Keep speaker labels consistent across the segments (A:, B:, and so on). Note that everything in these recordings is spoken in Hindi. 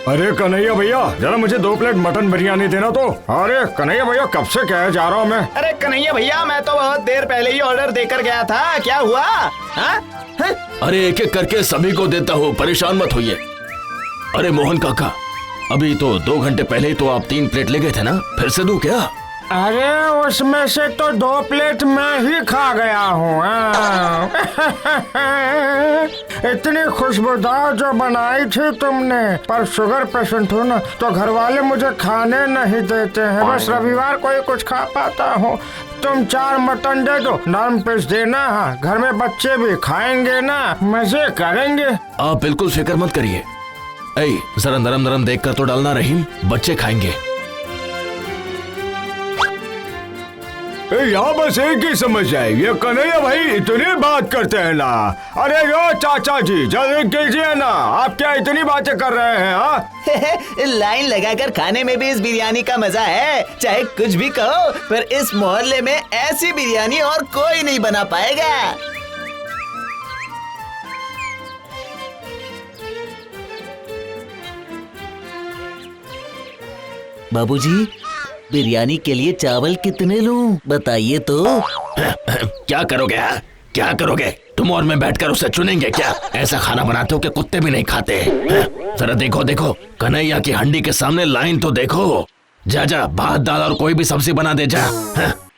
A: अरे कन्हैया भैया, जरा मुझे 2 प्लेट मटन बिरयानी देना तो। अरे कन्हैया भैया, कब से कहे जा रहा हूँ मैं।
B: अरे कन्हैया भैया, मैं तो बहुत देर पहले ही ऑर्डर देकर गया था, क्या हुआ? हाँ?
C: अरे एक एक करके सभी को देता हूँ, परेशान मत होइए। अरे मोहन काका, अभी तो 2 घंटे पहले ही तो आप 3 प्लेट ले गए थे ना, फिर से दूं क्या?
A: अरे उसमें से तो 2 प्लेट मैं ही खा गया हूँ। इतनी खुशबूदार जो बनाई थी तुमने, पर शुगर पेशेंट हो ना, तो घर वाले मुझे खाने नहीं देते हैं। बस रविवार को ही कुछ खा पाता हूँ। तुम 4 मटन दे दो, नरम पीस देना। हाँ, घर में बच्चे भी खाएंगे ना, मजे करेंगे।
C: आप बिल्कुल फिक्र मत करिए। जरा नरम नरम देखकर तो डालना रहीम, बच्चे खाएंगे।
A: यहाँ बस एक ही समस्या है, ये कन्हैया भाई इतनी बात करते हैं ना। अरे यो चाचा जी, जल्दी कीजिए ना, आप क्या इतनी बातें कर रहे हैं? हाँ
B: लाइन लगाकर खाने में भी इस बिरयानी का मजा है। चाहे कुछ भी कहो, पर इस मोहल्ले में ऐसी बिरयानी और कोई नहीं बना पाएगा। बाबूजी, बिरयानी के लिए चावल कितने लूं, बताइए तो।
C: क्या करोगे? क्या करोगे? तुम और मैं बैठकर उसे चुनेंगे क्या? ऐसा खाना बनाते हो कि कुत्ते भी नहीं खाते। जरा देखो देखो, कन्हैया की हंडी के सामने लाइन तो देखो। जा जा, भात दाल और कोई भी सब्जी बना दे जा।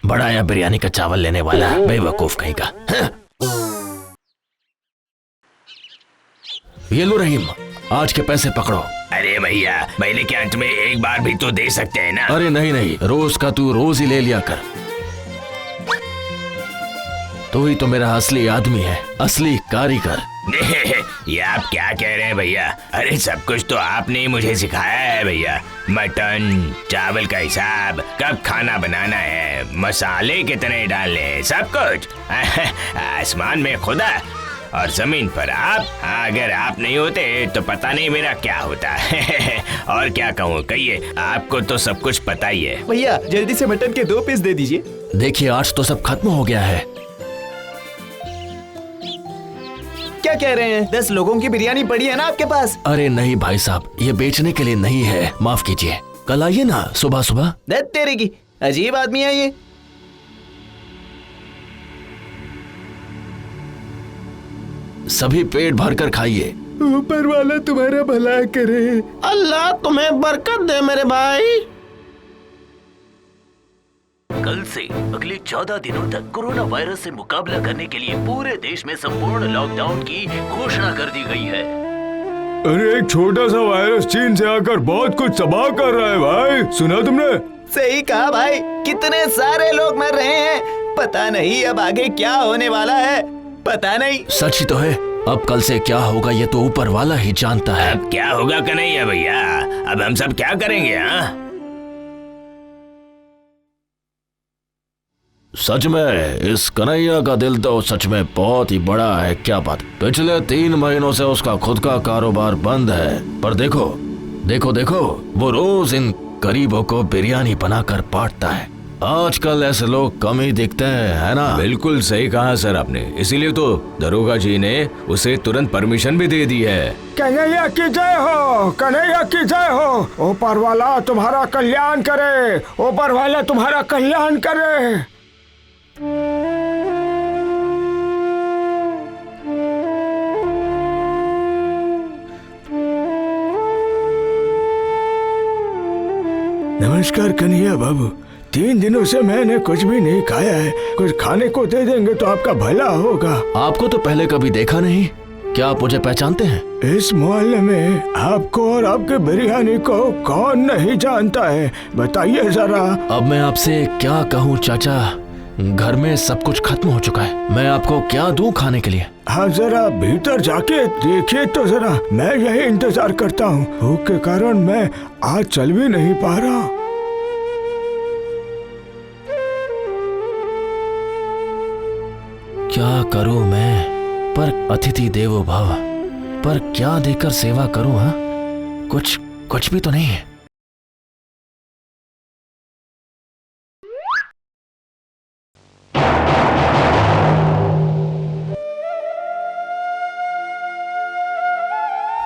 C: बड़ा या बिरयानी का चावल लेने वाला बेवकूफ कहीं का। ये लो रहीम, आज के पैसे पकड़ो।
D: अरे भैया, महीने के अंत में एक बार भी तो दे सकते हैं ना।
C: अरे नहीं नहीं, रोज का तू रोज ही ले लिया कर। तू ही तो मेरा असली आदमी है, असली कारीगर।
D: ये आप क्या कह रहे हैं भैया? अरे सब कुछ तो आपने ही मुझे सिखाया है भैया। मटन चावल का हिसाब, कब खाना बनाना है, मसाले कितने डालने हैं, सब कुछ। आसमान में खुदा और जमीन पर आप। अगर आप नहीं होते तो पता नहीं मेरा क्या होता। और क्या कहूँ, कहिए, आपको तो सब कुछ पता ही है।
B: भैया जल्दी से मटन के 2 पीस दे दीजिए।
C: देखिए, आज तो सब खत्म हो गया है।
B: क्या कह रहे हैं? 10 लोगों की बिरयानी पड़ी है ना आपके पास?
C: अरे नहीं भाई साहब, ये बेचने के लिए नहीं है, माफ कीजिए। कल आइए ना सुबह सुबह।
B: देख तेरे की, अजीब आदमी है ये।
C: सभी पेट भरकर खाइए।
B: ऊपर वाला तुम्हारा भला करे।
E: अल्लाह तुम्हें बरकत दे मेरे भाई।
F: कल से अगले 14 दिनों तक कोरोना वायरस से मुकाबला करने के लिए पूरे देश में संपूर्ण लॉकडाउन की घोषणा कर दी गई है।
A: अरे एक छोटा सा वायरस चीन से आकर बहुत कुछ तबाह कर रहा है भाई, सुना तुमने?
B: सही कहा भाई, कितने सारे लोग मर रहे हैं। पता नहीं अब आगे क्या होने वाला है, पता नहीं।
C: सच ही तो है, अब कल से क्या होगा ये तो ऊपर वाला ही जानता है।
D: अब क्या होगा कन्हैया भैया? अब हम सब क्या करेंगे? हाँ,
C: सच में इस कन्हैया का दिल तो सच में बहुत ही बड़ा है। क्या बात, पिछले 3 महीनों से उसका खुद का कारोबार बंद है, पर देखो देखो देखो, वो रोज इन गरीबों को बिरयानी बनाकर बांटता है। आजकल ऐसे लोग कम ही दिखते हैं, है ना?
G: बिल्कुल सही कहा सर आपने, इसीलिए तो दरोगा जी ने उसे तुरंत परमिशन भी दे दी है।
A: कन्हैया की जय हो, कन्हैया की जय हो। ऊपर वाला तुम्हारा कल्याण करे, ऊपर वाला तुम्हारा कल्याण करे। नमस्कार कन्हैया बाबू, 3 दिनों से मैंने कुछ भी नहीं खाया है, कुछ खाने को दे देंगे तो आपका भला होगा।
C: आपको तो पहले कभी देखा नहीं, क्या आप मुझे पहचानते हैं?
A: इस मोहल्ले में आपको और आपके बिरयानी को कौन नहीं जानता है, बताइए जरा।
C: अब मैं आपसे क्या कहूँ चाचा, घर में सब कुछ खत्म हो चुका है, मैं आपको क्या दूं खाने के लिए?
A: हाँ जरा भीतर जाके देखिए तो जरा, मैं यही इंतजार करता हूँ। भूख के कारण मैं आज चल भी नहीं पा रहा।
C: क्या करूं मैं, पर अतिथि देवो भव, पर क्या देकर सेवा करूं? हाँ, कुछ भी तो नहीं है।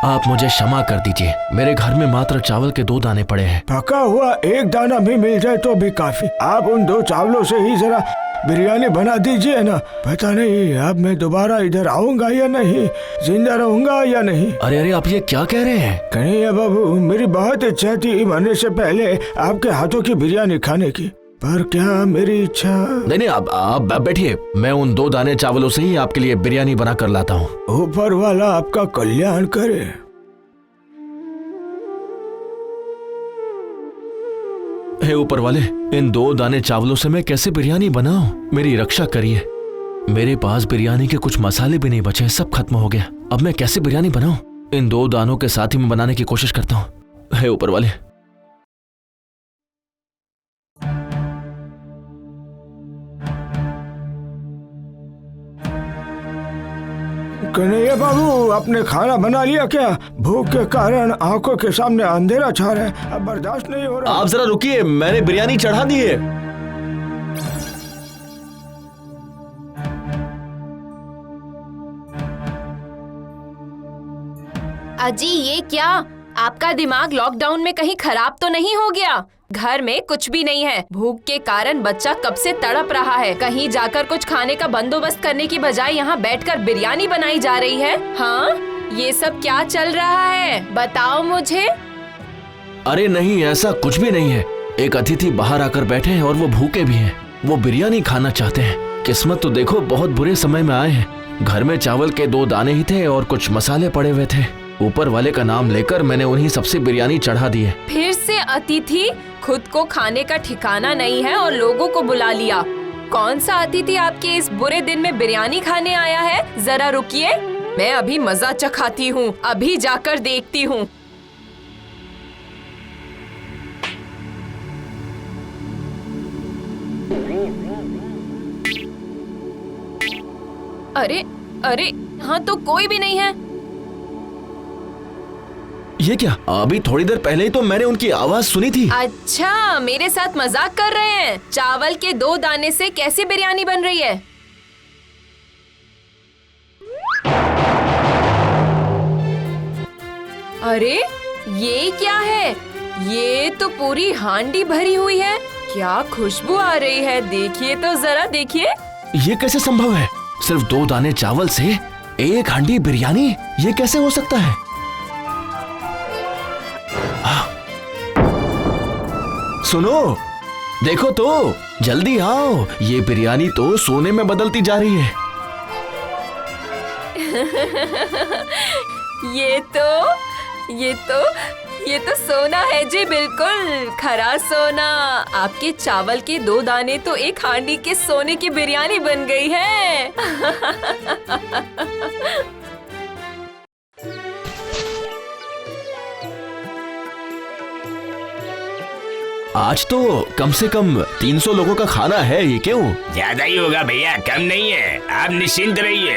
C: आप मुझे क्षमा कर दीजिए, मेरे घर में मात्र चावल के 2 दाने पड़े हैं।
A: पका हुआ 1 दाना भी मिल जाए तो भी काफी। आप उन 2 चावलों से ही जरा बिरयानी बना दीजिए ना। पता नहीं अब मैं दोबारा इधर आऊंगा या नहीं, जिंदा रहूंगा या नहीं।
C: अरे अरे, आप ये क्या कह रहे हैं?
A: कन्हैया बाबू, मेरी बहुत इच्छा थी मरने से पहले आपके हाथों की बिरयानी खाने की, पर क्या मेरी इच्छा।
C: नहीं, आप बैठिए, मैं उन 2 दाने चावलों से ही आपके लिए बिरयानी बना कर लाता हूँ।
A: ऊपर वाला आपका कल्याण करे।
C: हे ऊपर वाले, इन 2 दाने चावलों से मैं कैसे बिरयानी बनाऊं? मेरी रक्षा करिए। मेरे पास बिरयानी के कुछ मसाले भी नहीं बचे, सब खत्म हो गया। अब मैं कैसे बिरयानी बनाऊं? इन 2 दानों के साथ ही मैं बनाने की कोशिश करता हूँ। हे ऊपर वाले।
A: कन्हैया बाबू, आपने खाना बना लिया क्या? भूख के कारण आंखों के सामने अंधेरा छा रहा है, अब बर्दाश्त नहीं हो रहा।
C: आप जरा रुकिए, मैंने बिरयानी चढ़ा दी है।
H: अजी ये क्या? आपका दिमाग लॉकडाउन में कहीं खराब तो नहीं हो गया? घर में कुछ भी नहीं है, भूख के कारण बच्चा कब से तड़प रहा है। कहीं जाकर कुछ खाने का बंदोबस्त करने की बजाय यहाँ बैठकर बिरयानी बनाई जा रही है। हाँ, ये सब क्या चल रहा है? बताओ मुझे।
C: अरे नहीं, ऐसा कुछ भी नहीं है। एक अतिथि बाहर आकर बैठे हैं और वो भूखे भी हैं। वो बिरयानी खाना चाहते हैं। किस्मत तो देखो, बहुत बुरे समय में आए हैं। घर में चावल के 2 दाने ही थे और कुछ मसाले पड़े हुए थे। ऊपर वाले का नाम लेकर मैंने उन्हीं सबसे बिरयानी चढ़ा दी है।
H: फिर से अतिथि? खुद को खाने का ठिकाना नहीं है और लोगों को बुला लिया। कौन सा अतिथि आपके इस बुरे दिन में बिरयानी खाने आया है? जरा रुकिए, मैं अभी मजा चखाती हूँ, अभी जाकर देखती हूँ। अरे अरे, हाँ तो कोई भी नहीं है।
C: ये क्या? अभी थोड़ी देर पहले ही तो मैंने उनकी आवाज सुनी थी।
H: अच्छा, मेरे साथ मजाक कर रहे हैं? चावल के 2 दाने से कैसी बिरयानी बन रही है? अरे ये क्या है? ये तो पूरी हांडी भरी हुई है। क्या खुशबू आ रही है, देखिए तो जरा, देखिए।
C: ये कैसे संभव है? सिर्फ 2 दाने चावल से 1 हांडी बिरयानी, ये कैसे हो सकता है? सुनो, देखो तो, जल्दी आओ, ये बिरयानी तो सोने में बदलती जा रही है।
H: ये तो सोना है जी, बिल्कुल खरा सोना। आपके चावल के 2 दाने तो 1 हांडी के सोने की बिरयानी बन गई है।
C: आज तो कम से कम 300 लोगों का खाना है। ये क्यों?
D: ज्यादा ही होगा भैया, कम नहीं है। आप निश्चिंत रहिए।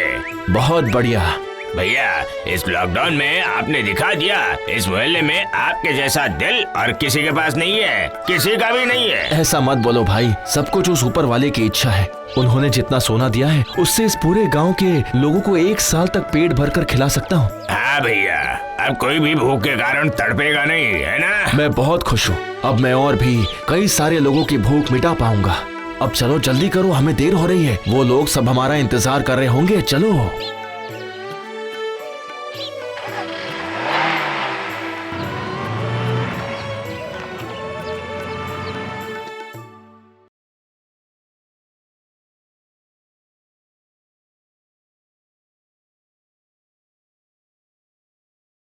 C: बहुत बढ़िया
D: भैया, इस लॉकडाउन में आपने दिखा दिया, इस मोहल्ले में आपके जैसा दिल और किसी के पास नहीं है, किसी का भी नहीं है।
C: ऐसा मत बोलो भाई, सब कुछ उस ऊपर वाले की इच्छा है। उन्होंने जितना सोना दिया है, उससे इस पूरे गांव के लोगों को 1 साल तक पेट भरकर खिला सकता हूँ।
D: हाँ भैया, अब कोई भी भूख के कारण तड़पेगा नहीं, है ना?
C: मैं बहुत खुश हूँ। अब मैं और भी कई सारे लोगों की भूख मिटा पाऊंगा। अब चलो जल्दी करो, हमें देर हो रही है। वो लोग सब हमारा इंतजार कर रहे होंगे। चलो।